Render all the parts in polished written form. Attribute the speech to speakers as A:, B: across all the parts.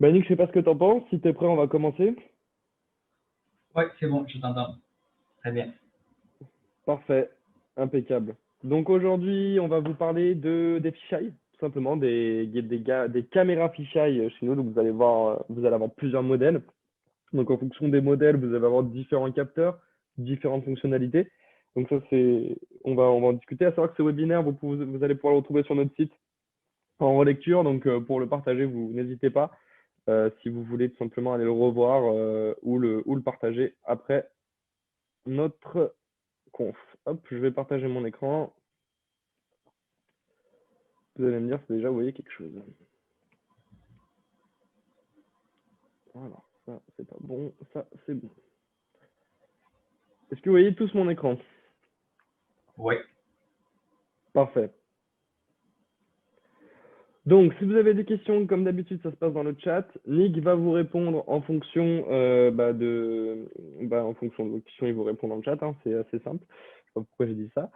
A: Bah, Nick, je sais pas ce que tu en penses. Si tu es prêt, on va commencer.
B: Ouais, c'est bon, je t'entends. Très bien.
A: Parfait, impeccable. Donc aujourd'hui, on va vous parler des fisheye, tout simplement, des caméras fisheye chez nous. Donc vous allez voir, vous allez avoir plusieurs modèles. Donc en fonction des modèles, vous allez avoir différents capteurs, différentes fonctionnalités. Donc ça, on va en discuter. À savoir que ce webinaire, vous allez pouvoir le retrouver sur notre site en relecture. Donc pour le partager, vous n'hésitez pas. Si vous voulez tout simplement aller le revoir ou le partager après notre conf. Hop, je vais partager mon écran. Vous allez me dire si déjà vous voyez quelque chose. Alors, ça, c'est pas bon. Ça, c'est bon. Est-ce que vous voyez tous mon écran?
B: Ouais.
A: Parfait. Donc, si vous avez des questions, comme d'habitude, ça se passe dans le chat. Nick va vous répondre en fonction en fonction de vos questions, il vous répond dans le chat, hein, c'est assez simple. Je sais pas pourquoi j'ai dit ça.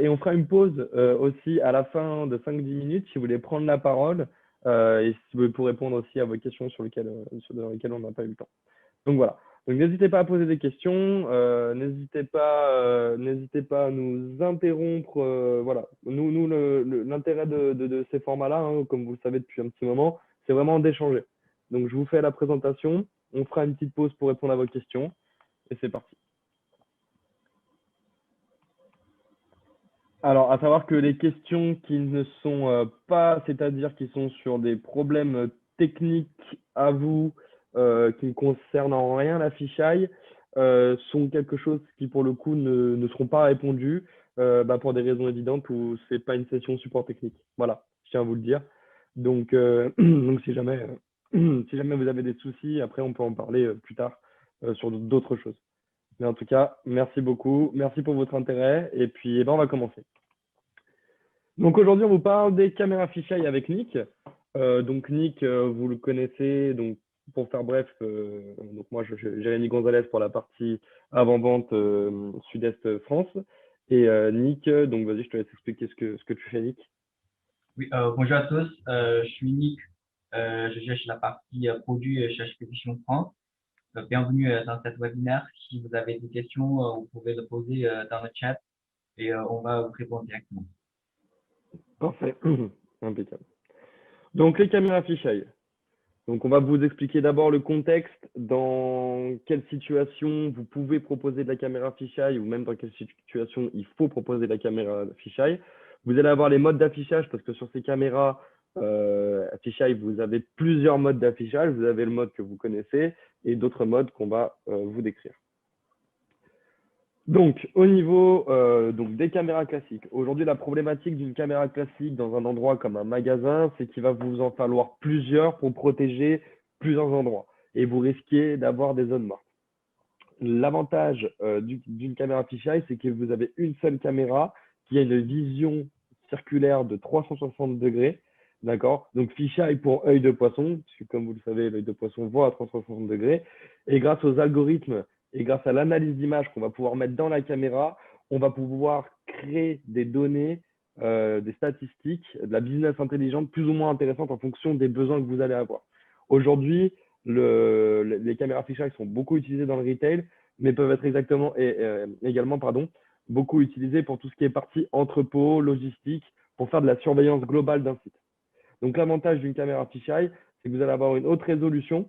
A: Et on fera une pause aussi à la fin de 5-10 minutes si vous voulez prendre la parole et si vous voulez pour répondre aussi à vos questions dans lesquelles on n'a pas eu le temps. Donc voilà. Donc n'hésitez pas à poser des questions, n'hésitez pas à nous interrompre. Voilà. Nous l'intérêt de ces formats-là, hein, comme vous le savez depuis un petit moment, c'est vraiment d'échanger. Donc je vous fais la présentation, on fera une petite pause pour répondre à vos questions et c'est parti. Alors, à savoir que les questions qui ne sont pas, c'est-à-dire qui sont sur des problèmes techniques à vous, qui ne concernent en rien la fichaille, sont quelque chose qui, pour le coup, ne seront pas répondus pour des raisons évidentes où c'est pas une session support technique. Voilà, je tiens à vous le dire. Donc, donc si jamais, si jamais vous avez des soucis, après, on peut en parler plus tard sur d'autres choses. Mais en tout cas, merci beaucoup. Merci pour votre intérêt. Et puis, on va commencer. Donc aujourd'hui, on vous parle des caméras fisheye avec Nick. Donc Nick, vous le connaissez. Donc pour faire bref, donc moi, Jérémy Gonzalez pour la partie avant-vente Sud-Est France. Et Nick, donc vas-y, je te laisse expliquer ce que tu fais, Nick.
B: Oui, bonjour à tous. Je suis Nick. Je gère la partie produit chez Expédition France. Bienvenue dans cette webinaire. Si vous avez des questions, vous pouvez le poser dans le chat et on va vous répondre directement.
A: Parfait. Impeccable. Donc les caméras fisheye. Donc on va vous expliquer d'abord le contexte, dans quelle situation vous pouvez proposer de la caméra fisheye ou même dans quelle situation il faut proposer de la caméra fisheye. Vous allez avoir les modes d'affichage parce que sur ces caméras fisheye, vous avez plusieurs modes d'affichage. Vous avez le mode que vous connaissez et d'autres modes qu'on va vous décrire. Donc, au niveau des caméras classiques, aujourd'hui, la problématique d'une caméra classique dans un endroit comme un magasin, c'est qu'il va vous en falloir plusieurs pour protéger plusieurs endroits et vous risquez d'avoir des zones mortes. L'avantage d'une caméra fisheye, c'est que vous avez une seule caméra qui a une vision circulaire de 360 degrés. D'accord? Donc, fisheye pour œil de poisson, puisque comme vous le savez, l'œil de poisson voit à 360 degrés. Et grâce aux algorithmes et grâce à l'analyse d'image qu'on va pouvoir mettre dans la caméra, on va pouvoir créer des données, des statistiques, de la business intelligente plus ou moins intéressante en fonction des besoins que vous allez avoir. Aujourd'hui, les caméras fisheye sont beaucoup utilisées dans le retail, mais peuvent être également beaucoup utilisées pour tout ce qui est partie entrepôt, logistique, pour faire de la surveillance globale d'un site. Donc l'avantage d'une caméra fisheye, c'est que vous allez avoir une haute résolution,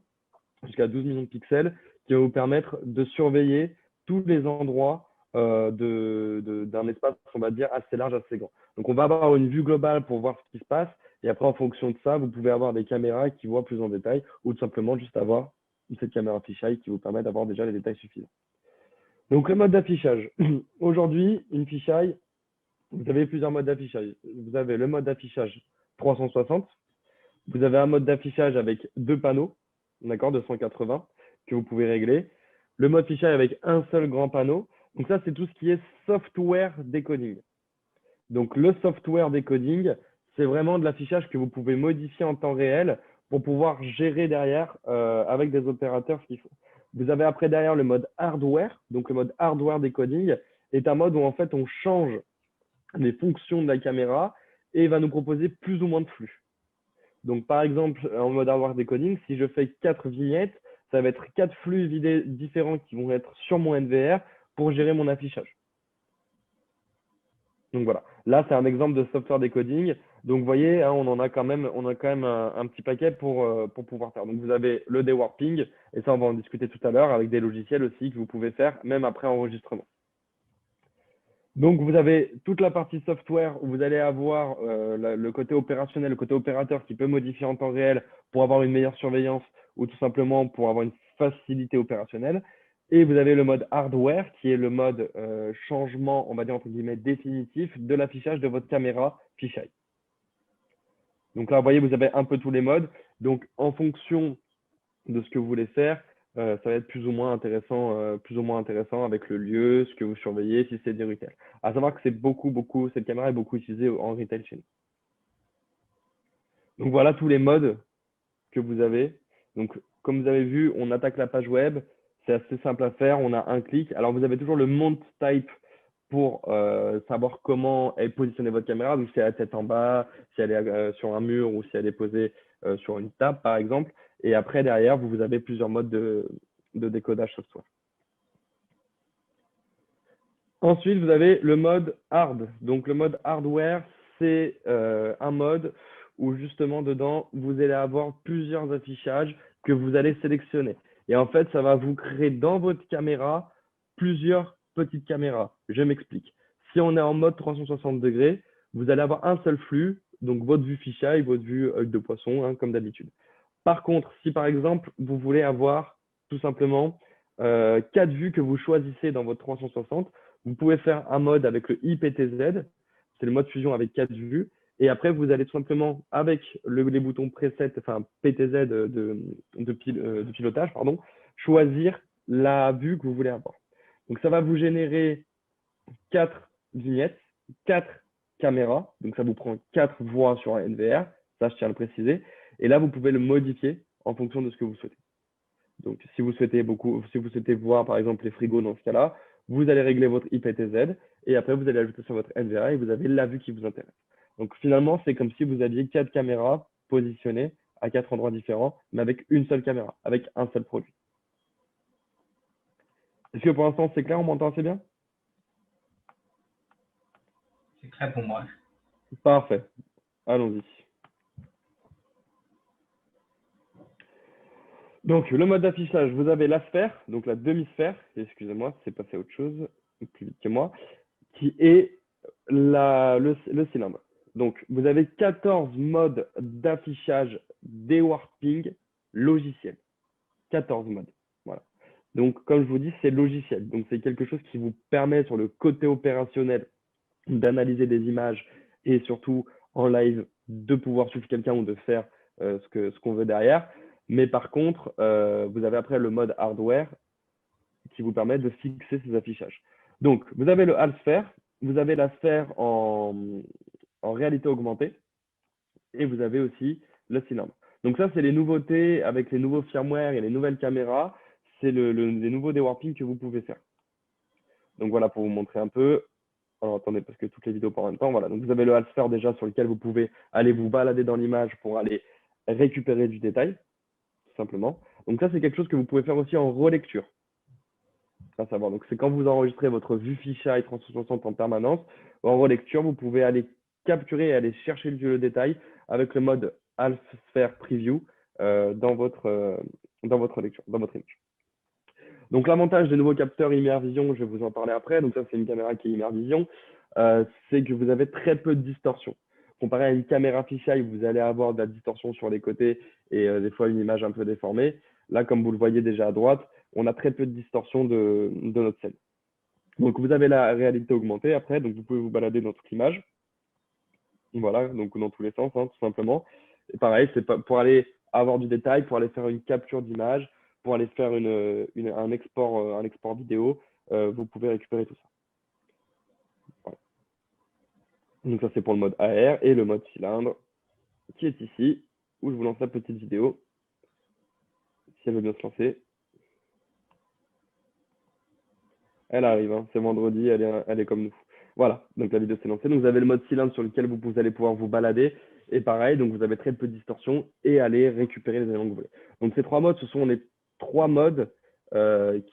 A: jusqu'à 12 millions de pixels, qui va vous permettre de surveiller tous les endroits d'un espace, on va dire, assez large, assez grand. Donc on va avoir une vue globale pour voir ce qui se passe, et après, en fonction de ça, vous pouvez avoir des caméras qui voient plus en détail, ou tout simplement juste avoir cette caméra fisheye qui vous permet d'avoir déjà les détails suffisants. Donc le mode d'affichage. Aujourd'hui, une fisheye, vous avez plusieurs modes d'affichage. Vous avez le mode d'affichage 360. Vous avez un mode d'affichage avec deux panneaux, d'accord, de 180 que vous pouvez régler. Le mode fisheye avec un seul grand panneau. Donc ça, c'est tout ce qui est software decoding. Donc le software decoding, c'est vraiment de l'affichage que vous pouvez modifier en temps réel pour pouvoir gérer derrière avec des opérateurs ce qu'il faut. Vous avez après derrière le mode hardware. Donc le mode hardware decoding est un mode où en fait on change les fonctions de la caméra et va nous proposer plus ou moins de flux. Donc, par exemple, en mode hardware decoding, si je fais 4 vignettes, ça va être 4 flux différents qui vont être sur mon NVR pour gérer mon affichage. Donc voilà, là c'est un exemple de software decoding. Donc vous voyez, hein, on a quand même un petit paquet pour pouvoir faire. Donc vous avez le dewarping, et ça on va en discuter tout à l'heure avec des logiciels aussi que vous pouvez faire même après enregistrement. Donc vous avez toute la partie software où vous allez avoir le côté opérationnel, le côté opérateur qui peut modifier en temps réel pour avoir une meilleure surveillance ou tout simplement pour avoir une facilité opérationnelle. Et vous avez le mode hardware qui est le mode changement, on va dire entre guillemets, définitif de l'affichage de votre caméra fisheye. Donc là, vous voyez, vous avez un peu tous les modes. Donc en fonction de ce que vous voulez faire, ça va être plus ou moins intéressant avec le lieu, ce que vous surveillez, si c'est du retail. À savoir que cette caméra est beaucoup utilisée en retail chez nous. Donc voilà tous les modes que vous avez. Donc comme vous avez vu, on attaque la page web. C'est assez simple à faire. On a un clic. Alors vous avez toujours le mount type pour savoir comment est positionnée votre caméra. Donc si elle est la tête en bas, si elle est sur un mur ou si elle est posée sur une table par exemple. Et après, derrière, vous avez plusieurs modes de décodage software. Ensuite, vous avez le mode hard. Donc, le mode hardware, c'est un mode où justement, dedans, vous allez avoir plusieurs affichages que vous allez sélectionner. Et en fait, ça va vous créer dans votre caméra plusieurs petites caméras. Je m'explique. Si on est en mode 360 degrés, vous allez avoir un seul flux, donc votre vue fisheye, votre vue œil de poisson, hein, comme d'habitude. Par contre, si par exemple, vous voulez avoir tout simplement 4 vues que vous choisissez dans votre 360, vous pouvez faire un mode avec le IPTZ, c'est le mode fusion avec 4 vues. Et après, vous allez tout simplement, avec les boutons preset, enfin PTZ de pilotage, pardon, choisir la vue que vous voulez avoir. Donc, ça va vous générer 4 vignettes, 4 caméras. Donc, ça vous prend 4 voix sur un NVR. Ça, je tiens à le préciser. Et là, vous pouvez le modifier en fonction de ce que vous souhaitez. Donc, si vous souhaitez voir, par exemple, les frigos dans ce cas-là, vous allez régler votre IPTZ et après, vous allez ajouter sur votre NVR et vous avez la vue qui vous intéresse. Donc, finalement, c'est comme si vous aviez 4 caméras positionnées à 4 endroits différents, mais avec une seule caméra, avec un seul produit. Est-ce que pour l'instant, c'est clair? On m'entend assez bien?
B: C'est clair pour moi.
A: Parfait. Allons-y. Donc, le mode d'affichage, vous avez la sphère, donc la demi-sphère, excusez-moi, c'est passé à autre chose, plus vite que moi, qui est le cylindre. Donc, vous avez 14 modes d'affichage dewarping logiciel. 14 modes. Voilà. Donc, comme je vous dis, c'est logiciel. Donc, c'est quelque chose qui vous permet, sur le côté opérationnel, d'analyser des images et surtout en live, de pouvoir suivre quelqu'un ou de faire ce qu'on veut derrière. Mais par contre, vous avez après le mode hardware qui vous permet de fixer ces affichages. Donc, vous avez le half-sphere, vous avez la sphère en réalité augmentée et vous avez aussi le cylindre. Donc ça, c'est les nouveautés avec les nouveaux firmware et les nouvelles caméras. C'est les nouveaux dewarping que vous pouvez faire. Donc voilà, pour vous montrer un peu. Alors attendez, parce que toutes les vidéos partent en même temps. Voilà, donc vous avez le half-sphere déjà sur lequel vous pouvez aller vous balader dans l'image pour aller récupérer du détail, tout simplement. Donc ça, c'est quelque chose que vous pouvez faire aussi en relecture. À savoir, donc c'est quand vous enregistrez votre vue fisheye 360 en permanence, en relecture, vous pouvez aller capturer et aller chercher le détail avec le mode Half Sphere Preview dans votre lecture, dans votre image. Donc l'avantage des nouveaux capteurs Immervision, je vais vous en parler après. Donc ça, c'est une caméra qui est Immervision. C'est que vous avez très peu de distorsion. Comparé à une caméra fisheye, vous allez avoir de la distorsion sur les côtés et des fois une image un peu déformée. Là, comme vous le voyez déjà à droite, on a très peu de distorsion de notre scène. Donc vous avez la réalité augmentée après, donc vous pouvez vous balader dans toute l'image. Voilà, donc dans tous les sens, hein, tout simplement. Et pareil, c'est pour aller avoir du détail, pour aller faire une capture d'image, pour aller faire un export vidéo, vous pouvez récupérer tout ça. Voilà. Donc ça, c'est pour le mode AR et le mode cylindre qui est ici, où je vous lance la petite vidéo, si elle veut bien se lancer. Elle arrive, hein, c'est vendredi, elle est comme nous. Voilà, donc la vidéo s'est lancée. Donc vous avez le mode cylindre sur lequel vous allez pouvoir vous balader. Et pareil, donc vous avez très peu de distorsion et aller récupérer les éléments que vous voulez. Donc ces trois modes, ce sont les trois modes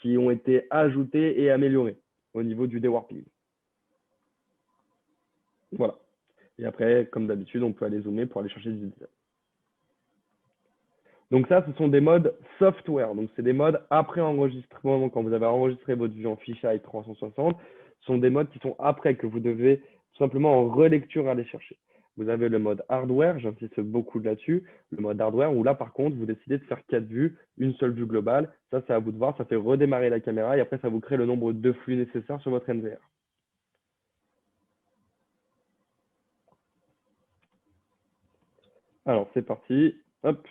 A: qui ont été ajoutés et améliorés au niveau du dewarping. Voilà. Et après, comme d'habitude, on peut aller zoomer pour aller chercher des détails. Donc ça, ce sont des modes software. Donc c'est des modes après enregistrement. Donc quand vous avez enregistré votre vue en fisheye 360, ce sont des modes qui sont après que vous devez tout simplement en relecture aller chercher. Vous avez le mode hardware, j'insiste beaucoup là-dessus, le mode hardware où là par contre vous décidez de faire 4 vues, une seule vue globale. Ça c'est à vous de voir, ça fait redémarrer la caméra et après ça vous crée le nombre de flux nécessaires sur votre NVR. Alors c'est parti, hop.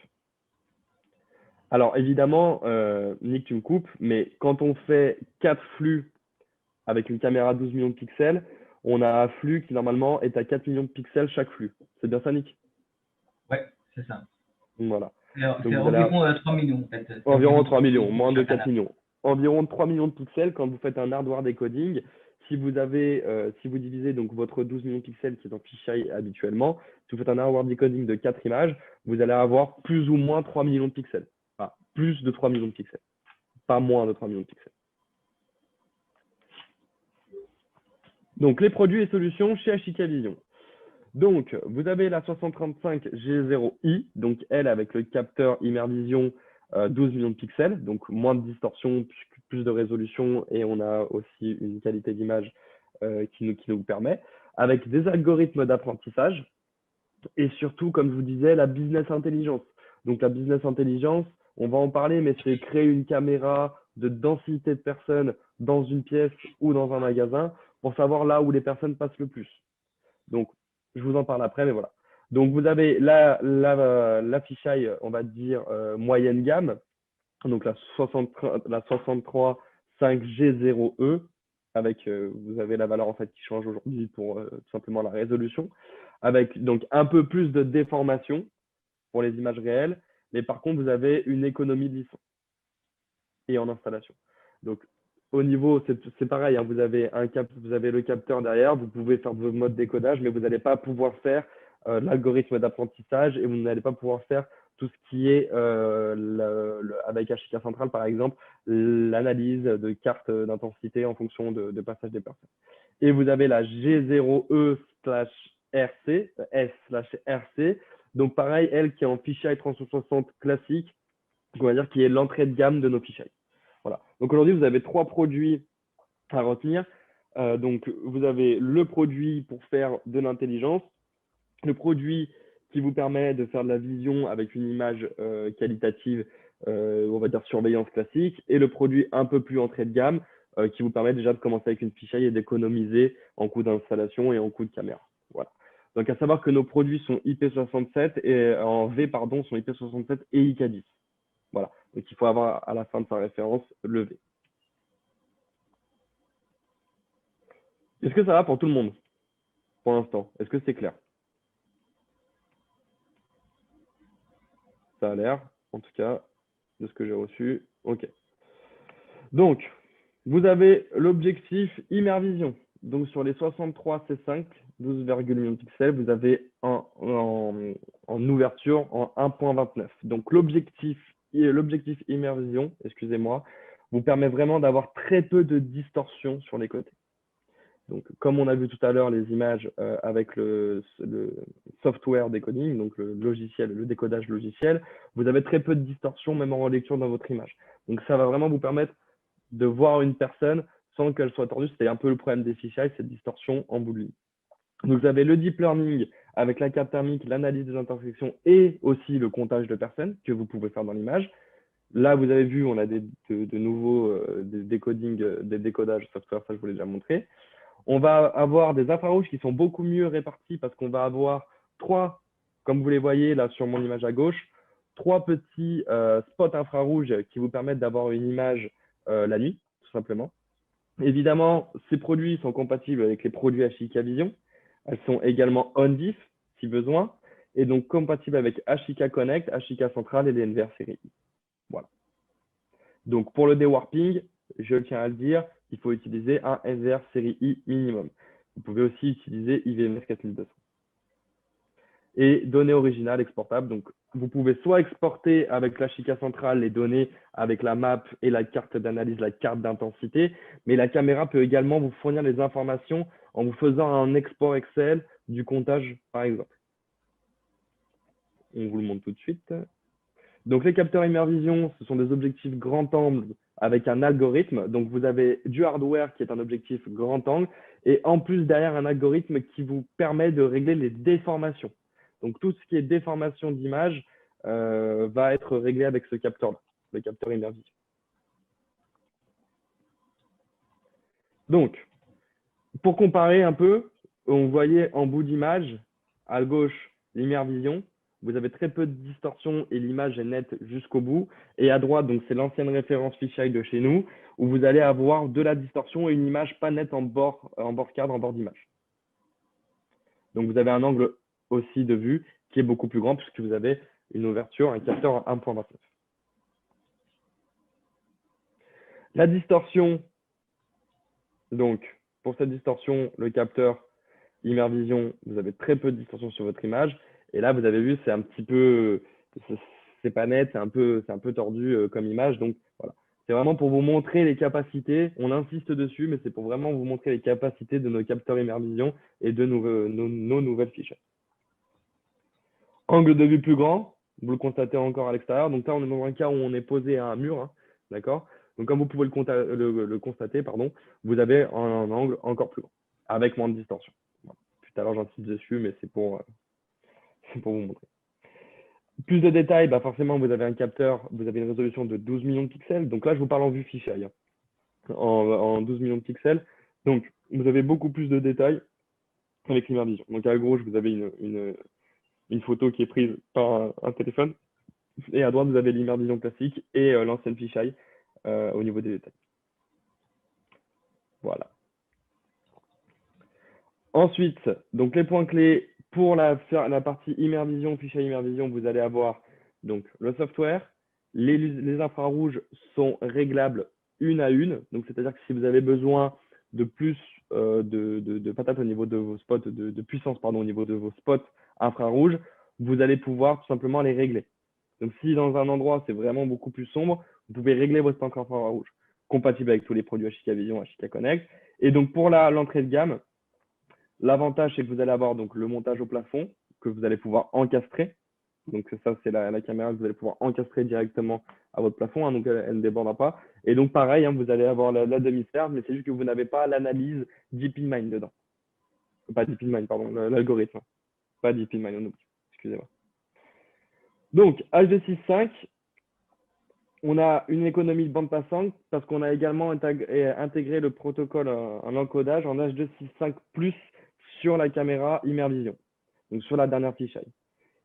A: Alors évidemment, Nick, tu me coupes, mais quand on fait 4 flux avec une caméra 12 millions de pixels, on a un flux qui normalement est à 4 millions de pixels chaque flux. C'est bien ça, Nick?
B: Ouais, c'est ça.
A: Voilà.
B: C'est
A: Donc vous allez
B: environ 3 millions en fait. C'est
A: environ 3
B: 3
A: millions, moins de
B: chaque
A: 4
B: canal.
A: millions. Environ 3 millions de pixels quand vous faites un hardware decoding. Si vous divisez donc votre 12 millions de pixels qui est en fisheye habituellement, si vous faites un hardware decoding de 4 images, vous allez avoir plus ou moins 3 millions de pixels. Enfin, plus de 3 millions de pixels, pas moins de 3 millions de pixels. Donc les produits et solutions chez Ashika Vision. Donc, vous avez la 6035 G0i, donc elle avec le capteur Immervision 12 millions de pixels, donc moins de distorsion, plus de résolution et on a aussi une qualité d'image qui nous permet, avec des algorithmes d'apprentissage et surtout, comme je vous disais, la business intelligence. Donc la business intelligence, on va en parler, mais c'est créer une caméra de densité de personnes dans une pièce ou dans un magasin pour savoir là où les personnes passent le plus. Donc, je vous en parle après, mais voilà. Donc, vous avez la fisheye, on va dire, moyenne gamme, donc la 63 5G0E, avec, vous avez la valeur en fait qui change aujourd'hui pour tout simplement la résolution, avec donc un peu plus de déformation pour les images réelles, mais par contre, vous avez une économie de licence et en installation. Donc, au niveau, c'est pareil, hein, vous avez le capteur derrière, vous pouvez faire vos modes décodage, mais vous n'allez pas pouvoir faire l'algorithme d'apprentissage et vous n'allez pas pouvoir faire tout ce qui est avec HK Central, par exemple, l'analyse de cartes d'intensité en fonction de passage des personnes. Et vous avez la G0E/RC, S/RC, donc pareil, elle qui est en fisheye 360 classique, on va dire qui est l'entrée de gamme de nos fisheye. Voilà. Donc aujourd'hui, vous avez trois produits à retenir. Donc vous avez le produit pour faire de l'intelligence, le produit qui vous permet de faire de la vision avec une image qualitative, on va dire surveillance classique, et le produit un peu plus entrée de gamme qui vous permet déjà de commencer avec une fisheye et d'économiser en coût d'installation et en coût de caméra. Voilà. Donc à savoir que nos produits sont IP67 et en V pardon sont IP67 et IK10. Voilà. Donc il faut avoir à la fin de sa référence le V. Est-ce que ça va pour tout le monde pour l'instant? Est-ce que c'est clair? Ça a l'air, en tout cas, de ce que j'ai reçu. OK. Donc, vous avez l'objectif Immervision. Donc, sur les 63 C5, 12,1 millions de pixels, vous avez en ouverture en 1.29. Donc, l'objectif Immervision, excusez-moi, vous permet vraiment d'avoir très peu de distorsion sur les côtés. Donc, comme on a vu tout à l'heure les images avec le software decoding, donc le logiciel, le décodage logiciel, vous avez très peu de distorsion même en relecture dans votre image. Donc, ça va vraiment vous permettre de voir une personne sans qu'elle soit tordue. C'était un peu le problème des fisheye, cette distorsion en bout de ligne. Donc, vous avez le deep learning avec la carte thermique, l'analyse des intersections et aussi le comptage de personnes que vous pouvez faire dans l'image. Là, vous avez vu, on a de nouveaux des décodages software, ça je vous l'ai déjà montré. On va avoir des infrarouges qui sont beaucoup mieux répartis parce qu'on va avoir trois, comme vous les voyez là sur mon image à gauche, trois petits spots infrarouges qui vous permettent d'avoir une image la nuit, tout simplement. Évidemment, ces produits sont compatibles avec les produits HK Vision. Elles sont également on-diff si besoin, et donc compatibles avec HK Connect, HK Central et les NVR série I. Voilà. Donc pour le dewarping, je tiens à le dire, il faut utiliser un NVR série I minimum. Vous pouvez aussi utiliser IVMS 4200. Et données originales exportables. Donc, vous pouvez soit exporter avec la Chica centrale les données avec la map et la carte d'analyse, la carte d'intensité, mais la caméra peut également vous fournir les informations en vous faisant un export Excel du comptage, par exemple. On vous le montre tout de suite. Donc, les capteurs Immervision, ce sont des objectifs grand angle avec un algorithme. Donc, vous avez du hardware qui est un objectif grand angle et en plus, derrière, un algorithme qui vous permet de régler les déformations. Donc, tout ce qui est déformation d'image va être réglé avec ce capteur-là, le capteur Immervision. Donc, pour comparer un peu, on voyait en bout d'image, à gauche, l'Immervision. Vous avez très peu de distorsion et l'image est nette jusqu'au bout. Et à droite, donc c'est l'ancienne référence fisheye de chez nous, où vous allez avoir de la distorsion et une image pas nette en bord cadre, en bord d'image. Donc vous avez un angle aussi de vue qui est beaucoup plus grand puisque vous avez une ouverture, un capteur à 1.29. La distorsion, donc pour cette distorsion, le capteur Immervision, vous avez très peu de distorsion sur votre image. Et là, vous avez vu, c'est un petit peu, c'est pas net, c'est un peu tordu comme image. Donc voilà, c'est vraiment pour vous montrer les capacités. On insiste dessus, mais c'est pour vraiment vous montrer les capacités de nos capteurs Immervision et de nos nouvelles fiches. Angle de vue plus grand, vous le constatez encore à l'extérieur. Donc là, on est dans un cas où on est posé à un mur, hein, d'accord? Donc comme vous pouvez le constater, pardon, vous avez un angle encore plus grand, avec moins de distorsion. Voilà. Tout à l'heure, j'insiste dessus, mais c'est pour vous montrer. Plus de détails, bah forcément, vous avez un capteur, vous avez une résolution de 12 millions de pixels. Donc là, je vous parle en vue fisheye, hein, en 12 millions de pixels. Donc, vous avez beaucoup plus de détails avec l'Immervision. Donc à gauche, vous avez une photo qui est prise par un téléphone. Et à droite, vous avez l'Immervision classique et l'ancienne fisheye au niveau des détails. Voilà. Ensuite, donc les points clés pour la partie Immervision, fisheye Immervision, vous allez avoir donc le software. Les infrarouges sont réglables une à une. Donc, c'est-à-dire que si vous avez besoin de plus de patates au niveau de vos spots, de puissance pardon, au niveau de vos spots infrarouges, vous allez pouvoir tout simplement les régler. Donc, si dans un endroit, c'est vraiment beaucoup plus sombre, vous pouvez régler votre spot infrarouge compatible avec tous les produits Ashika Vision, Ashika Connect. Et donc, pour l'entrée de gamme, l'avantage, c'est que vous allez avoir donc, le montage au plafond que vous allez pouvoir encastrer. Donc, ça, c'est la caméra que vous allez pouvoir encastrer directement à votre plafond. Hein, donc, elle ne débordera pas. Et donc, pareil, hein, vous allez avoir la demi-serve, mais c'est juste que vous n'avez pas l'analyse DeepinMind dedans. Pas DeepinMind, pardon, l'algorithme. Pas DeepinMind, on oublie. Excusez-moi. Donc, H265, on a une économie de bande passante parce qu'on a également intégré le protocole en encodage en H265+, sur la caméra Immervision, donc sur la dernière fisheye.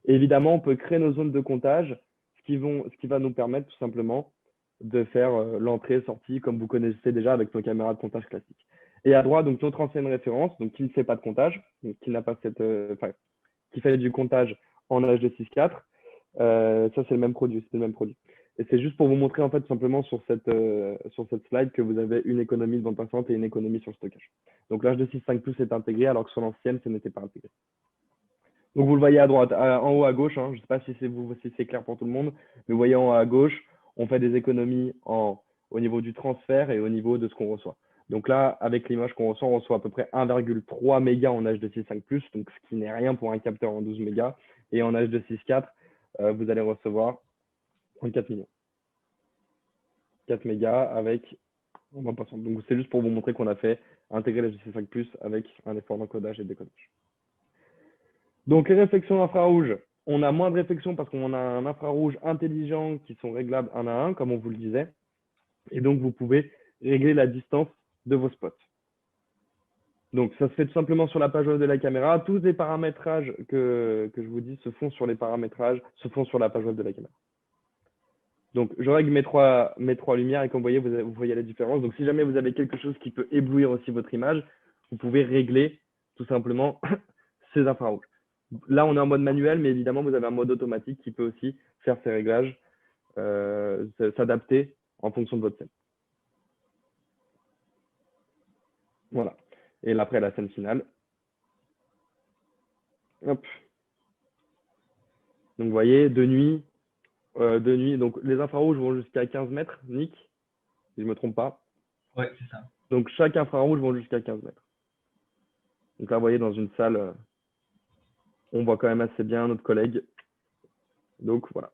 A: Évidemment, on peut créer nos zones de comptage, ce qui va nous permettre tout simplement de faire l'entrée et sortie comme vous connaissez déjà avec nos caméras de comptage classiques. Et à droite, donc notre ancienne référence, donc qui ne fait pas de comptage, donc qui n'a pas qui fait du comptage en H264. Ça, c'est le même produit. Et c'est juste pour vous montrer en fait tout simplement sur cette slide que vous avez une économie de bande passante et une économie sur le stockage. Donc l'H265+ est intégré alors que sur l'ancienne, ce n'était pas intégré. Donc vous le voyez à droite, en haut à gauche, hein, je ne sais pas si c'est clair pour tout le monde, mais vous voyez en haut à gauche, on fait des économies au niveau du transfert et au niveau de ce qu'on reçoit. Donc là, avec l'image qu'on reçoit, on reçoit à peu près 1,3 mégas en H265+, donc ce qui n'est rien pour un capteur en 12 mégas. Et en H264, vous allez recevoir 34 millions. 4 mégas avec en bande passante. Donc c'est juste pour vous montrer qu'on a fait intégrer l'H265+ avec un effort d'encodage et de décodage. Donc, les réflexions infrarouges, on a moins de réflexions parce qu'on a un infrarouge intelligent qui sont réglables un à un, comme on vous le disait. Et donc, vous pouvez régler la distance de vos spots. Donc, ça se fait tout simplement sur la page web de la caméra. Tous les paramétrages que je vous dis se font sur la page web de la caméra. Donc, je règle mes trois lumières et comme vous voyez la différence. Donc, si jamais vous avez quelque chose qui peut éblouir aussi votre image, vous pouvez régler tout simplement ces infrarouges. Là, on est en mode manuel, mais évidemment, vous avez un mode automatique qui peut aussi faire ces réglages, s'adapter en fonction de votre scène. Voilà. Et là, après, la scène finale. Hop. Donc, vous voyez, de nuit, donc les infrarouges vont jusqu'à 15 mètres, Nick, si je ne me trompe pas.
B: Ouais, c'est ça.
A: Donc, chaque infrarouge va jusqu'à 15 mètres. Donc là, vous voyez, dans une salle, on voit quand même assez bien notre collègue. Donc, voilà.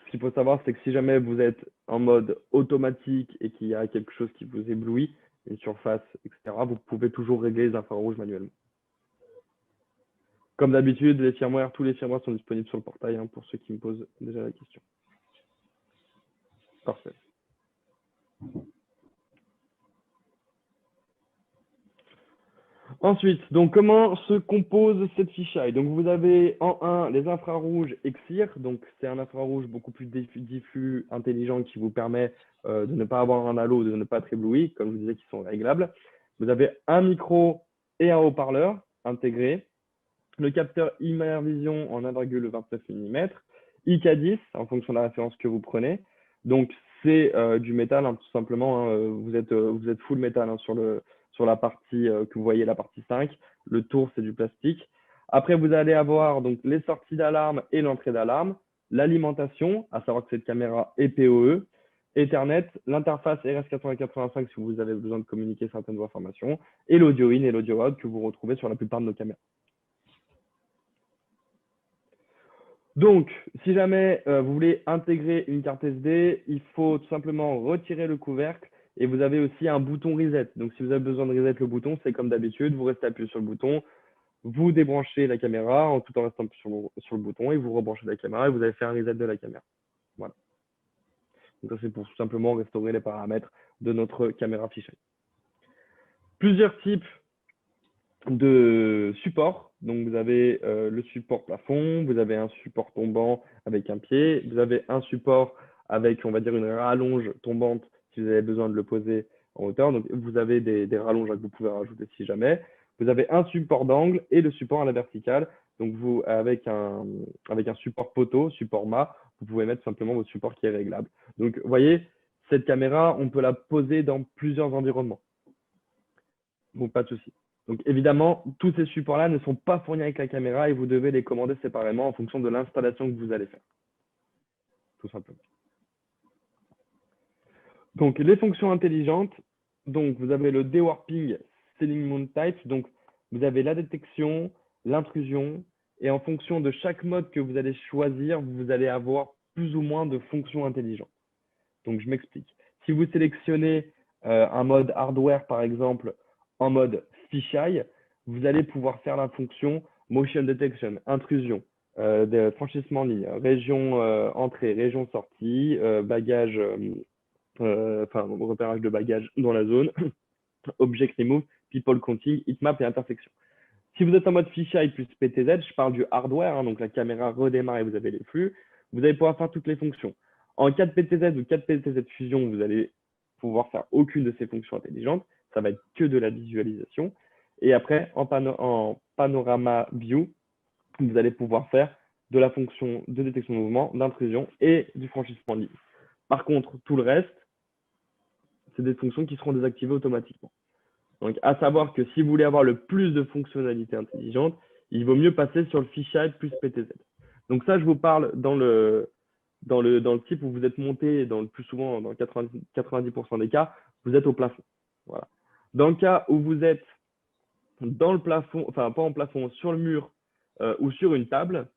A: Ce qu'il faut savoir, c'est que si jamais vous êtes en mode automatique et qu'il y a quelque chose qui vous éblouit, une surface, etc., vous pouvez toujours régler les infrarouges manuellement. Comme d'habitude, tous les firmwares sont disponibles sur le portail, hein, pour ceux qui me posent déjà la question. Parfait. Ensuite, donc comment se compose cette fisheye? Donc vous avez en 1 les infrarouges EXIR, donc c'est un infrarouge beaucoup plus diffus, intelligent, qui vous permet de ne pas avoir un halo, de ne pas être ébloui, comme je vous disais, qui sont réglables. Vous avez un micro et un haut-parleur intégrés, le capteur Immervision en 1,29 mm, IK10 en fonction de la référence que vous prenez. Donc c'est du métal, hein, tout simplement, hein, vous êtes full métal, hein, sur la partie que vous voyez, la partie 5. Le tour, c'est du plastique. Après, vous allez avoir donc les sorties d'alarme et l'entrée d'alarme, l'alimentation, à savoir que cette caméra est PoE, Ethernet, l'interface RS485 si vous avez besoin de communiquer certaines informations, et l'audio in et l'audio out que vous retrouvez sur la plupart de nos caméras. Donc, si jamais vous voulez intégrer une carte SD, il faut tout simplement retirer le couvercle et vous avez aussi un bouton reset. Donc, si vous avez besoin de reset le bouton, c'est comme d'habitude, vous restez appuyé sur le bouton, vous débranchez la caméra tout en restant sur le bouton et vous rebranchez la caméra et vous allez faire un reset de la caméra. Voilà. Donc, ça, c'est pour tout simplement restaurer les paramètres de notre caméra fisheye. Plusieurs types de support. Donc, vous avez le support plafond, vous avez un support tombant avec un pied, vous avez un support avec, on va dire, une rallonge tombante si vous avez besoin de le poser en hauteur. Donc, vous avez des rallonges que vous pouvez rajouter si jamais. Vous avez un support d'angle et le support à la verticale. Donc, vous, avec un support poteau, support mât, vous pouvez mettre simplement votre support qui est réglable. Donc, vous voyez, cette caméra, on peut la poser dans plusieurs environnements. Donc, pas de souci. Donc, évidemment, tous ces supports-là ne sont pas fournis avec la caméra et vous devez les commander séparément en fonction de l'installation que vous allez faire. Tout simplement. Donc, les fonctions intelligentes. Donc, vous avez le dewarping ceiling mount type. Donc, vous avez la détection, l'intrusion. Et en fonction de chaque mode que vous allez choisir, vous allez avoir plus ou moins de fonctions intelligentes. Donc, je m'explique. Si vous sélectionnez un mode hardware, par exemple, en mode fisheye, vous allez pouvoir faire la fonction motion detection, intrusion, franchissement en ligne, région entrée, région sortie, bagage, repérage de bagages dans la zone, object remove, people counting, heatmap et intersection. Si vous êtes en mode fisheye plus PTZ, je parle du hardware, hein, donc la caméra redémarre et vous avez les flux, vous allez pouvoir faire toutes les fonctions. En 4 PTZ ou 4 PTZ fusion, vous allez pouvoir faire aucune de ces fonctions intelligentes. Ça va être que de la visualisation. Et après, en panorama view, vous allez pouvoir faire de la fonction de détection de mouvement, d'intrusion et du franchissement de ligne. Par contre, tout le reste, c'est des fonctions qui seront désactivées automatiquement. Donc, à savoir que si vous voulez avoir le plus de fonctionnalités intelligentes, il vaut mieux passer sur le fisheye plus PTZ. Donc ça, je vous parle dans le type où vous êtes monté, dans le plus souvent, dans 90% des cas, vous êtes au plafond. Voilà. Dans le cas où vous êtes dans le plafond, enfin pas en plafond, sur le mur ou sur une table,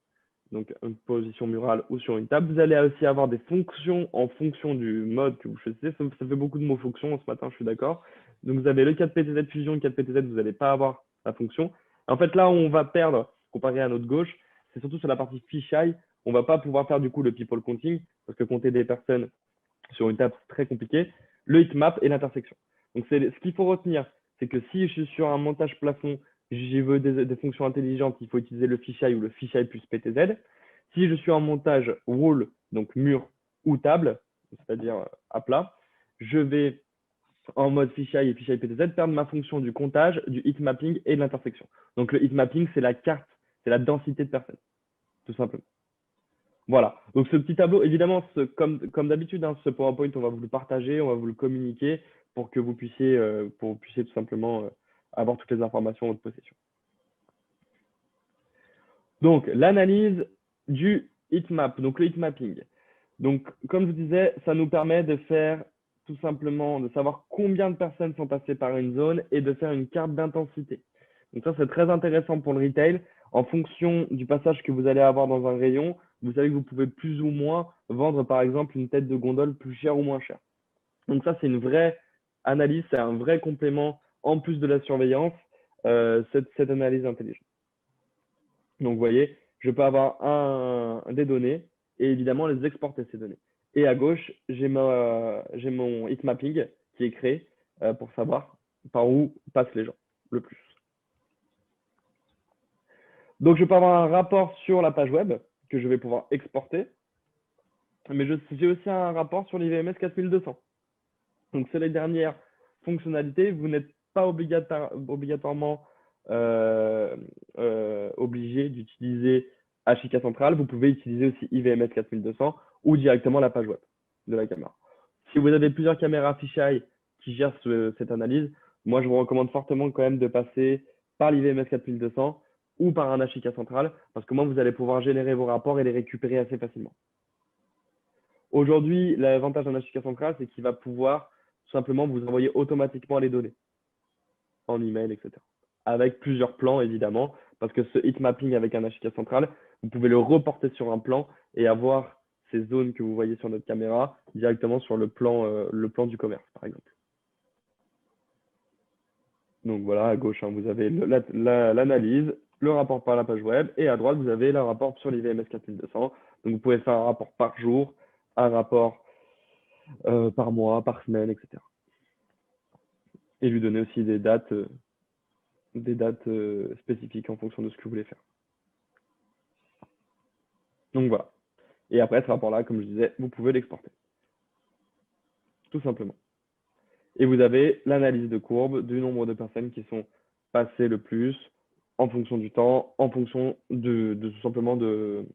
A: donc une position murale ou sur une table, vous allez aussi avoir des fonctions en fonction du mode que vous choisissez. Ça fait beaucoup de mots fonctions ce matin, je suis d'accord. Donc vous avez le 4PTZ fusion, le 4PTZ, vous n'allez pas avoir la fonction. En fait, là où on va perdre, comparé à notre gauche, c'est surtout sur la partie fisheye. On ne va pas pouvoir faire du coup le people counting, parce que compter des personnes sur une table, c'est très compliqué. Le heatmap et l'intersection. Donc ce qu'il faut retenir, c'est que si je suis sur un montage plafond, j'y veux des fonctions intelligentes, il faut utiliser le fisheye ou le fisheye plus PTZ. Si je suis en montage wall, donc mur ou table, c'est-à-dire à plat, je vais en mode fisheye et fisheye PTZ perdre ma fonction du comptage, du heat mapping et de l'intersection. Donc le heat mapping, c'est la carte, c'est la densité de personnes, tout simplement. Voilà, donc ce petit tableau, évidemment, comme d'habitude, hein, ce PowerPoint, on va vous le partager, on va vous le communiquer pour que vous puissiez tout simplement avoir toutes les informations en votre possession. Donc, l'analyse du heatmap, donc le heatmapping. Donc, comme je vous disais, ça nous permet de faire tout simplement, de savoir combien de personnes sont passées par une zone et de faire une carte d'intensité. Donc ça, c'est très intéressant pour le retail. En fonction du passage que vous allez avoir dans un rayon, vous savez que vous pouvez plus ou moins vendre, par exemple, une tête de gondole plus chère ou moins chère. Donc ça, c'est une vraie analyse, c'est un vrai complément en plus de la surveillance, cette analyse intelligente. Donc, vous voyez, je peux avoir des données et évidemment les exporter, ces données. Et à gauche, j'ai mon heat mapping qui est créé pour savoir par où passent les gens le plus. Donc, je peux avoir un rapport sur la page web que je vais pouvoir exporter. Mais j'ai aussi un rapport sur l'IVMS 4200. Donc, c'est les dernières fonctionnalités. Vous n'êtes pas obligatoirement obligé d'utiliser HIK central. Vous pouvez utiliser aussi IVMS 4200 ou directement la page web de la caméra. Si vous avez plusieurs caméras fisheye qui gèrent cette analyse, moi, je vous recommande fortement quand même de passer par l'IVMS 4200 ou par un HIK central parce que moi, vous allez pouvoir générer vos rapports et les récupérer assez facilement. Aujourd'hui, l'avantage d'un HIK central, c'est qu'il va pouvoir tout simplement vous envoyer automatiquement les données en email, etc. Avec plusieurs plans, évidemment, parce que ce heat mapping avec un HIK central, vous pouvez le reporter sur un plan et avoir ces zones que vous voyez sur notre caméra directement sur le plan du commerce, par exemple. Donc voilà, à gauche, hein, vous avez l'analyse, le rapport par la page web, et à droite, vous avez le rapport sur l'IVMS 4200. Donc vous pouvez faire un rapport par jour, un rapport par mois, par semaine, etc. Et lui donner aussi des dates spécifiques en fonction de ce que vous voulez faire. Donc voilà. Et après, ce rapport-là, comme je disais, vous pouvez l'exporter. Tout simplement. Et vous avez l'analyse de courbe du nombre de personnes qui sont passées le plus en fonction du temps, en fonction de tout simplement de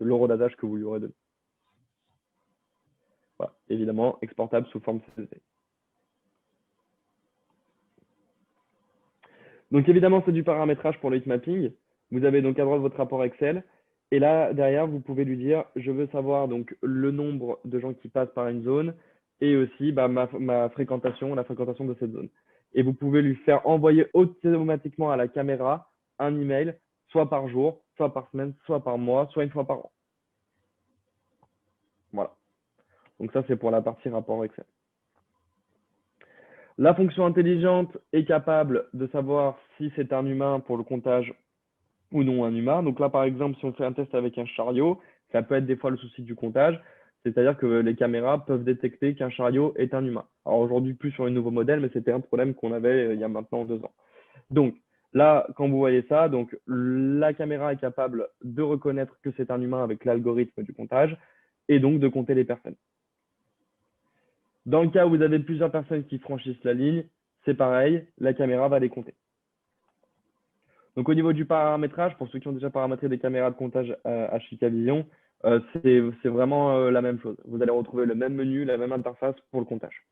A: l'eurodadage que vous lui aurez donné. Voilà. Évidemment, exportable sous forme CSV. Donc évidemment, c'est du paramétrage pour le heat mapping. Vous avez donc à droite votre rapport Excel. Et là, derrière, vous pouvez lui dire, je veux savoir donc le nombre de gens qui passent par une zone et aussi ma fréquentation, la fréquentation de cette zone. Et vous pouvez lui faire envoyer automatiquement à la caméra un email, soit par jour, soit par semaine, soit par mois, soit une fois par an. Voilà. Donc ça, c'est pour la partie rapport Excel. La fonction intelligente est capable de savoir si c'est un humain pour le comptage ou non un humain. Donc là, par exemple, si on fait un test avec un chariot, ça peut être des fois le souci du comptage, c'est-à-dire que les caméras peuvent détecter qu'un chariot est un humain. Alors aujourd'hui, plus sur les nouveaux modèles, mais c'était un problème qu'on avait il y a maintenant 2 ans. Donc là, quand vous voyez ça, donc la caméra est capable de reconnaître que c'est un humain avec l'algorithme du comptage et donc de compter les personnes. Dans le cas où vous avez plusieurs personnes qui franchissent la ligne, c'est pareil, la caméra va les compter. Donc au niveau du paramétrage, pour ceux qui ont déjà paramétré des caméras de comptage HIK Vision, c'est vraiment la même chose. Vous allez retrouver le même menu, la même interface pour le comptage.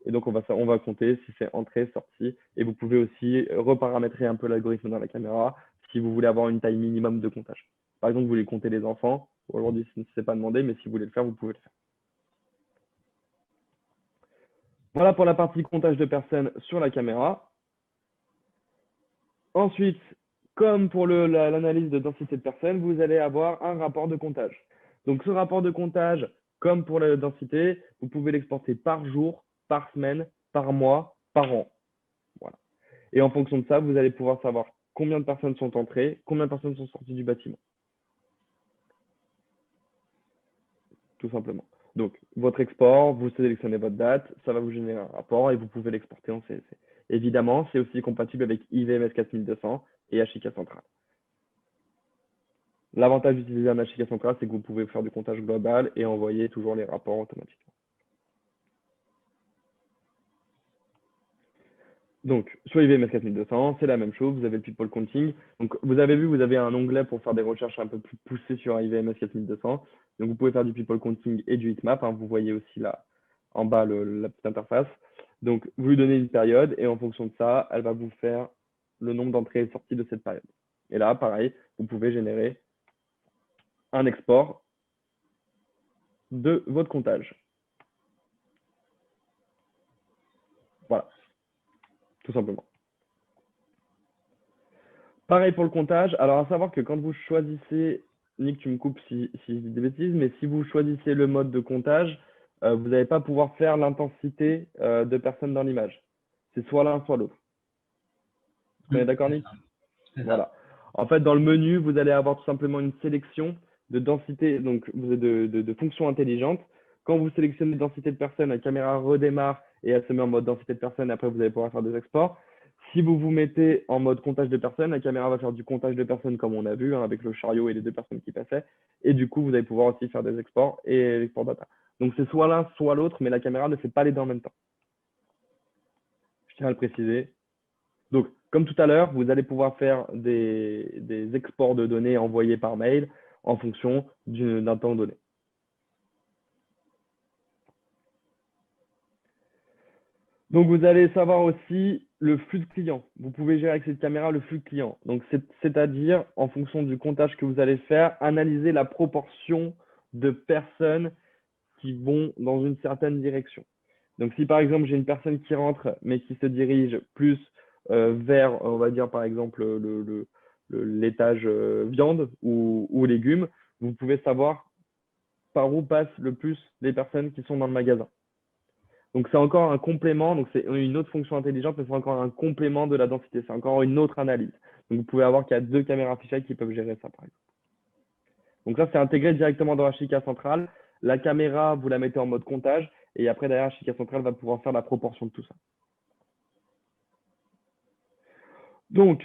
A: Et donc on va compter si c'est entrée, sortie. Et vous pouvez aussi reparamétrer un peu l'algorithme dans la caméra si vous voulez avoir une taille minimum de comptage. Par exemple, vous voulez compter les enfants. Aujourd'hui, ce n'est pas demandé, mais si vous voulez le faire, vous pouvez le faire. Voilà pour la partie comptage de personnes sur la caméra. Ensuite, comme pour l'analyse de densité de personnes, vous allez avoir un rapport de comptage. Donc, ce rapport de comptage, comme pour la densité, vous pouvez l'exporter par jour, par semaine, par mois, par an. Voilà. Et en fonction de ça, vous allez pouvoir savoir combien de personnes sont entrées, combien de personnes sont sorties du bâtiment. Tout simplement. Donc, votre export, vous sélectionnez votre date, ça va vous générer un rapport et vous pouvez l'exporter en CSV. Évidemment, c'est aussi compatible avec IVMS 4200 et HIK central. L'avantage d'utiliser un HIK central, c'est que vous pouvez faire du comptage global et envoyer toujours les rapports automatiquement. Donc, sur IVMS 4200, c'est la même chose. Vous avez le people counting. Donc, vous avez vu, vous avez un onglet pour faire des recherches un peu plus poussées sur IVMS 4200. Donc, vous pouvez faire du people counting et du heatmap. Hein. Vous voyez aussi là, en bas, la petite interface. Donc, vous lui donnez une période et en fonction de ça, elle va vous faire le nombre d'entrées et sorties de cette période. Et là, pareil, vous pouvez générer un export de votre comptage. Voilà, tout simplement. Pareil pour le comptage. Alors, à savoir que quand vous choisissez, Nick, tu me coupes si je dis des bêtises, mais si vous choisissez le mode de comptage, vous n'allez pas pouvoir faire l'intensité de personnes dans l'image. C'est soit l'un, soit l'autre. Vous êtes d'accord, Nick? Voilà. En fait, dans le menu, vous allez avoir tout simplement une sélection de densité, donc de fonctions intelligentes. Quand vous sélectionnez densité de personnes, la caméra redémarre et elle se met en mode densité de personnes. Et après, vous allez pouvoir faire des exports. Si vous vous mettez en mode comptage de personnes, la caméra va faire du comptage de personnes comme on a vu, hein, avec le chariot et les 2 personnes qui passaient. Et du coup, vous allez pouvoir aussi faire des exports et l'export data. Donc, c'est soit l'un, soit l'autre, mais la caméra ne fait pas les deux en même temps. Je tiens à le préciser. Donc, comme tout à l'heure, vous allez pouvoir faire des exports de données envoyés par mail en fonction d'un temps donné. Donc, vous allez savoir aussi le flux de clients. Vous pouvez gérer avec cette caméra le flux de clients. Donc, c'est-à-dire, en fonction du comptage que vous allez faire, analyser la proportion de personnes qui vont dans une certaine direction. Donc, si par exemple, j'ai une personne qui rentre, mais qui se dirige plus vers, on va dire par exemple, l'étage viande ou légumes, vous pouvez savoir par où passent le plus les personnes qui sont dans le magasin. Donc, c'est encore un complément, donc c'est une autre fonction intelligente, mais c'est encore un complément de la densité. C'est encore une autre analyse. Donc, vous pouvez avoir qu'il y a 2 caméras fisheye qui peuvent gérer ça, par exemple. Donc, ça, c'est intégré directement dans Archicad centrale. La caméra, vous la mettez en mode comptage, et après, derrière, Archicad centrale va pouvoir faire la proportion de tout ça. Donc,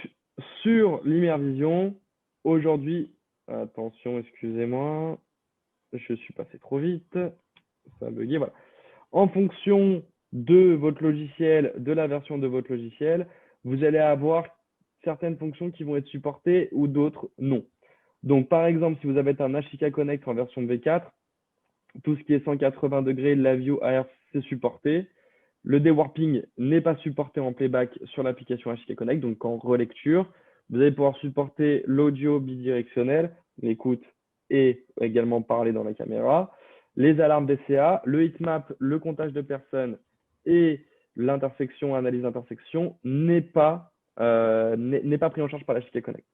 A: sur l'Immervision, aujourd'hui, attention, excusez-moi, je suis passé trop vite, ça a bugué, voilà. En fonction de votre logiciel, de la version de votre logiciel, vous allez avoir certaines fonctions qui vont être supportées ou d'autres non. Donc, par exemple, si vous avez un HK Connect en version V4, tout ce qui est 180 degrés, la view AR, c'est supporté. Le dewarping n'est pas supporté en playback sur l'application HK Connect, donc en relecture. Vous allez pouvoir supporter l'audio bidirectionnel, l'écoute et également parler dans la caméra, les alarmes DCA, le heatmap, le comptage de personnes et l'intersection, analyse d'intersection n'est pas pris en charge par la HK Connect.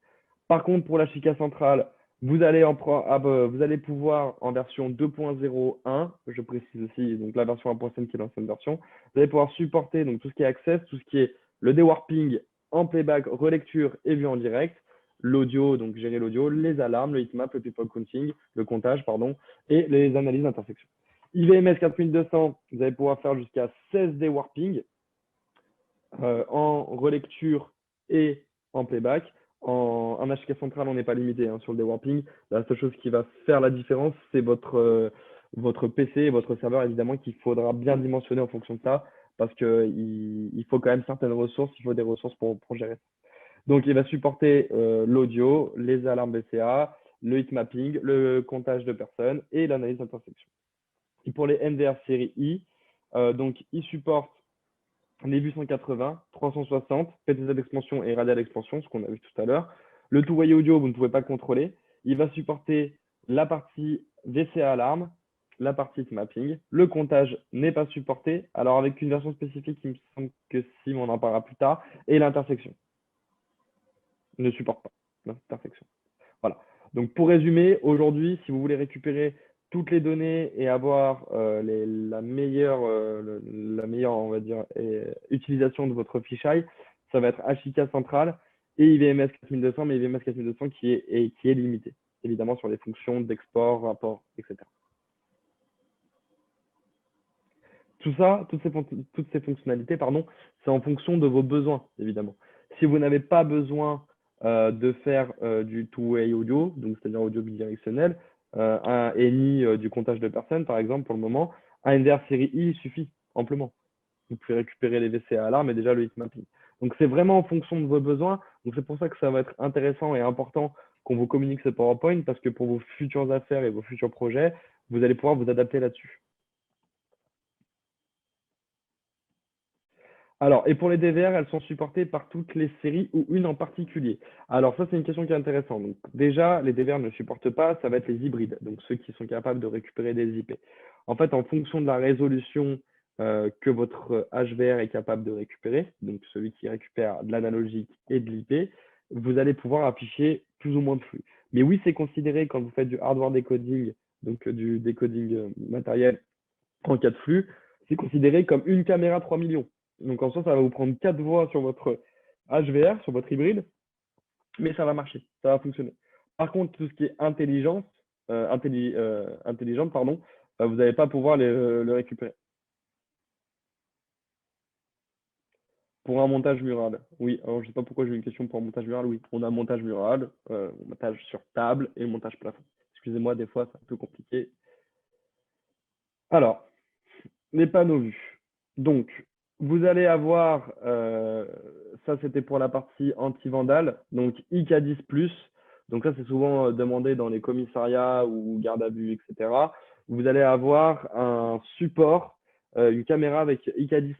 A: Par contre, pour la Chica centrale, vous allez pouvoir en version 2.01, je précise aussi, donc la version 1.5 qui est l'ancienne version, vous allez pouvoir supporter donc, tout ce qui est access, tout ce qui est le dewarping en playback, relecture et vue en direct, l'audio, donc gérer l'audio, les alarmes, le heatmap, le people counting, le comptage, pardon, et les analyses d'intersection. IVMS 4200, vous allez pouvoir faire jusqu'à 16 dewarping en relecture et en playback. En HK central, on n'est pas limité sur le dewarping. La seule chose qui va faire la différence, c'est votre PC et votre serveur, évidemment, qu'il faudra bien dimensionner en fonction de ça, parce qu'il faut quand même certaines ressources, il faut des ressources pour gérer ça. Donc, il va supporter l'audio, les alarmes BCA, le heatmapping, le comptage de personnes et l'analyse d'intersection. Et pour les NVR série I, donc, il supporte les vues 180, 360, PTZ d'expansion et radial expansion, ce qu'on a vu tout à l'heure. Le two-way audio, vous ne pouvez pas contrôler. Il va supporter la partie VCA alarme, la partie mapping. Le comptage n'est pas supporté, alors avec une version spécifique, il me semble que si, on en parlera plus tard, et l'intersection ne supporte pas l'intersection. Voilà. Donc pour résumer, aujourd'hui, si vous voulez récupérer toutes les données et avoir la meilleure, on va dire, utilisation de votre fisheye, ça va être HIK central et IVMS 4200, mais IVMS 4200 qui est limité, évidemment, sur les fonctions d'export, rapport, etc. Tout ça, toutes ces fonctionnalités, pardon, c'est en fonction de vos besoins, évidemment. Si vous n'avez pas besoin de faire du two-way audio, donc c'est-à-dire audio bidirectionnel, et ni du comptage de personnes, par exemple, pour le moment, un NVR série I suffit amplement. Vous pouvez récupérer les VCA alarmes et déjà le heatmapping. Donc, c'est vraiment en fonction de vos besoins. Donc, c'est pour ça que ça va être intéressant et important qu'on vous communique ce PowerPoint, parce que pour vos futures affaires et vos futurs projets, vous allez pouvoir vous adapter là-dessus. Alors, et pour les DVR, elles sont supportées par toutes les séries ou une en particulier? Alors, ça, c'est une question qui est intéressante. Donc, déjà, les DVR ne supportent pas, ça va être les hybrides, donc ceux qui sont capables de récupérer des IP. En fait, en fonction de la résolution que votre HVR est capable de récupérer, donc celui qui récupère de l'analogique et de l'IP, vous allez pouvoir afficher plus ou moins de flux. Mais oui, c'est considéré quand vous faites du hardware decoding, donc du decoding matériel en 4 flux, c'est considéré comme une caméra 3 millions. Donc en soi, ça va vous prendre 4 voix sur votre HVR, sur votre hybride, mais ça va marcher, ça va fonctionner. Par contre, tout ce qui est intelligente, pardon, vous n'allez pas pouvoir le récupérer. Pour un montage mural, oui. Alors, je ne sais pas pourquoi j'ai une question pour un montage mural. Oui, on a un montage mural, montage sur table et montage plafond. Excusez-moi, des fois, c'est un peu compliqué. Alors, les panneaux vus. Donc, vous allez avoir, ça c'était pour la partie anti-vandale, donc IK10+. Donc ça, c'est souvent demandé dans les commissariats ou garde à vue, etc. Vous allez avoir un support, une caméra avec IK10+.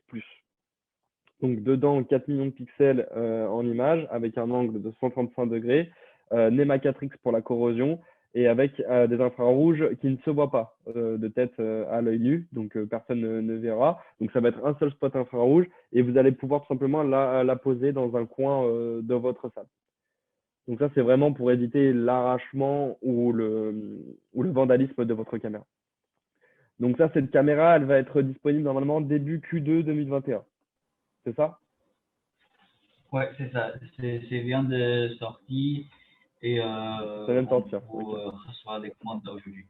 A: Donc dedans, 4 millions de pixels en image avec un angle de 135 degrés, NEMA 4X pour la corrosion et avec des infrarouges qui ne se voient pas de tête à l'œil nu, donc personne ne verra. Donc ça va être un seul spot infrarouge et vous allez pouvoir tout simplement la poser dans un coin de votre salle. Donc ça, c'est vraiment pour éviter l'arrachement ou le vandalisme de votre caméra. Donc ça, cette caméra, elle va être disponible normalement début Q2 2021. C'est ça?
B: Ouais, c'est ça. C'est bien de sortir et
A: Ça vient de
B: on
A: sortir.
B: vous
A: Ok.
B: reçoit les commandes aujourd'hui.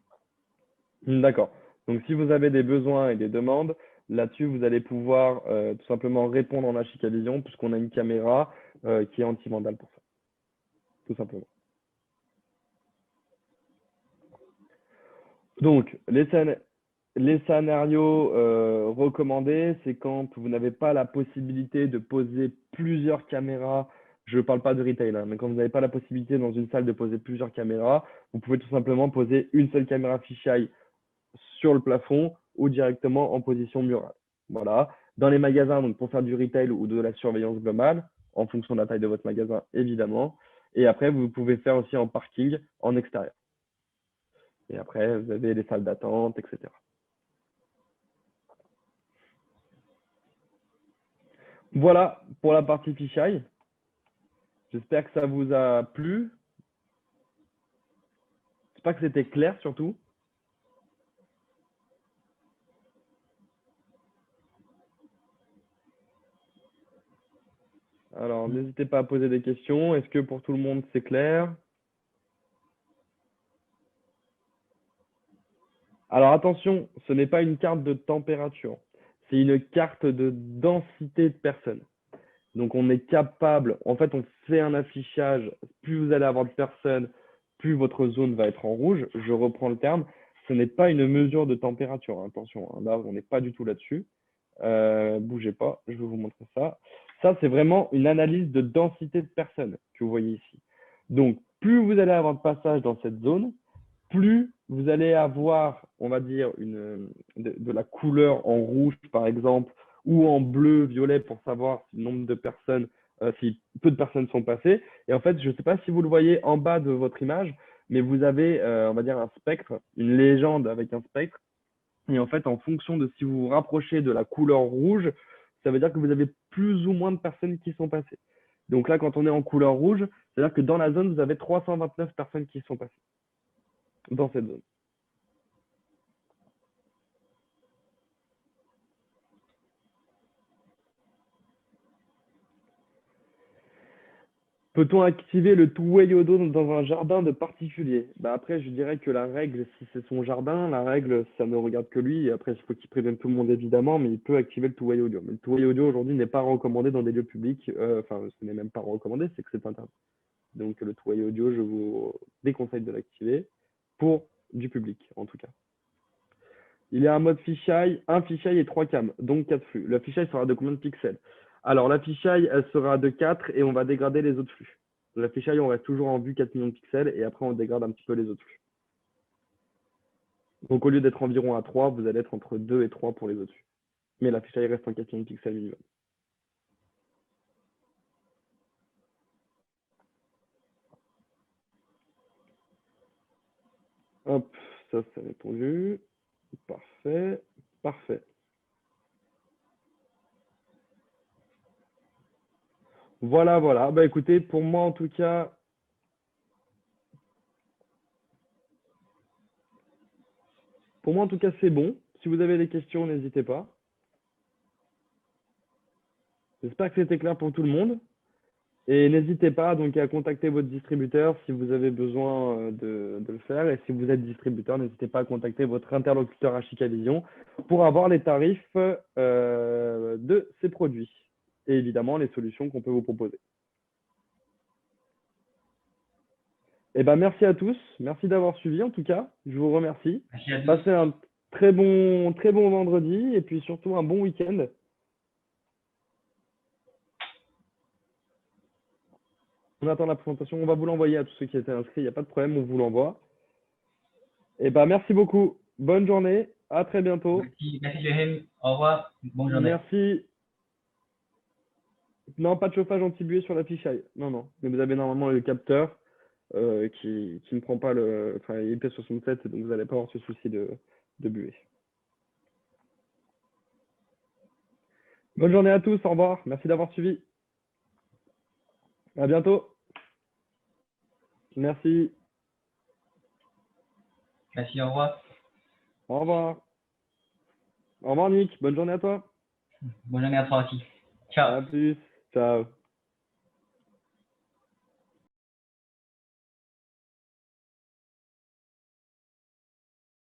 A: D'accord. Donc, si vous avez des besoins et des demandes, là-dessus, vous allez pouvoir tout simplement répondre en Ashika Vision, puisqu'on a une caméra qui est anti-vandale pour ça, tout simplement. Donc, les scénarios recommandés, c'est quand vous n'avez pas la possibilité de poser plusieurs caméras. Je ne parle pas de retail, hein, mais quand vous n'avez pas la possibilité dans une salle de poser plusieurs caméras, vous pouvez tout simplement poser une seule caméra fisheye sur le plafond ou directement en position murale. Voilà. Dans les magasins, donc pour faire du retail ou de la surveillance globale, en fonction de la taille de votre magasin, évidemment. Et après, vous pouvez faire aussi en parking, en extérieur. Et après, vous avez les salles d'attente, etc. Voilà pour la partie fisheye. J'espère que ça vous a plu. J'espère que c'était clair surtout. Alors, n'hésitez pas à poser des questions. Est-ce que pour tout le monde, c'est clair? Alors attention, ce n'est pas une carte de température. C'est une carte de densité de personnes. Donc on est capable, en fait on fait un affichage, plus vous allez avoir de personnes, plus votre zone va être en rouge. Je reprends le terme. Ce n'est pas une mesure de température, hein. Attention, hein. Là on n'est pas du tout là-dessus. Bougez pas, je vais vous montrer ça. Ça c'est vraiment une analyse de densité de personnes que vous voyez ici. Donc plus vous allez avoir de passage dans cette zone, plus vous allez avoir, on va dire, de la couleur en rouge, par exemple, ou en bleu, violet, pour savoir si le nombre de personnes, si peu de personnes sont passées. Et en fait, je ne sais pas si vous le voyez en bas de votre image, mais vous avez, on va dire, un spectre, une légende avec un spectre. Et en fait, en fonction de si vous vous rapprochez de la couleur rouge, ça veut dire que vous avez plus ou moins de personnes qui sont passées. Donc là, quand on est en couleur rouge, c'est-à-dire que dans la zone, vous avez 329 personnes qui sont passées dans cette zone. Peut-on activer le two-way audio dans un jardin de particulier? Bah après, je dirais que la règle, si c'est son jardin, la règle, ça ne regarde que lui. Et après, il faut qu'il prévienne tout le monde, évidemment, mais il peut activer le two-way audio. Mais le two-way audio, aujourd'hui, n'est pas recommandé dans des lieux publics. Enfin, ce n'est même pas recommandé, c'est que c'est interdit. Donc, le two-way audio, je vous déconseille de l'activer pour du public, en tout cas. Il y a un mode fisheye, un fisheye et 3 cams, donc 4 flux. La fisheye sera de combien de pixels? Alors, la fisheye, elle sera de 4 et on va dégrader les autres flux. La fisheye, on reste toujours en vue 4 millions de pixels et après, on dégrade un petit peu les autres flux. Donc, au lieu d'être environ à 3, vous allez être entre 2 et 3 pour les autres flux. Mais la fisheye reste en 4 millions de pixels minimum. Hop, ça c'est répondu. Parfait, parfait. Voilà, voilà. Bah écoutez, pour moi en tout cas, c'est bon. Si vous avez des questions, n'hésitez pas. J'espère que c'était clair pour tout le monde. Et n'hésitez pas donc à contacter votre distributeur si vous avez besoin de le faire. Et si vous êtes distributeur, n'hésitez pas à contacter votre interlocuteur HK Vision pour avoir les tarifs de ces produits et évidemment les solutions qu'on peut vous proposer. Eh ben, merci à tous. Merci d'avoir suivi en tout cas. Je vous remercie.
B: Merci à tous.
A: Passez un très bon vendredi et puis surtout un bon week-end. On attend la présentation. On va vous l'envoyer à tous ceux qui étaient inscrits. Il n'y a pas de problème, on vous l'envoie. Eh ben, merci beaucoup. Bonne journée. À très bientôt.
B: Merci Jahim. Au revoir. Bonne journée.
A: Merci. Non, pas de chauffage anti-buée sur la fichaille. Non, non. Mais vous avez normalement le capteur qui ne prend pas le. Enfin, IP67, donc vous n'allez pas avoir ce souci de buée. Bonne journée à tous. Au revoir. Merci d'avoir suivi. À bientôt. Merci.
B: Merci, au revoir.
A: Au revoir. Au revoir, Nick. Bonne journée à toi.
B: Bonne journée à toi aussi. Ciao.
A: À plus. Ciao.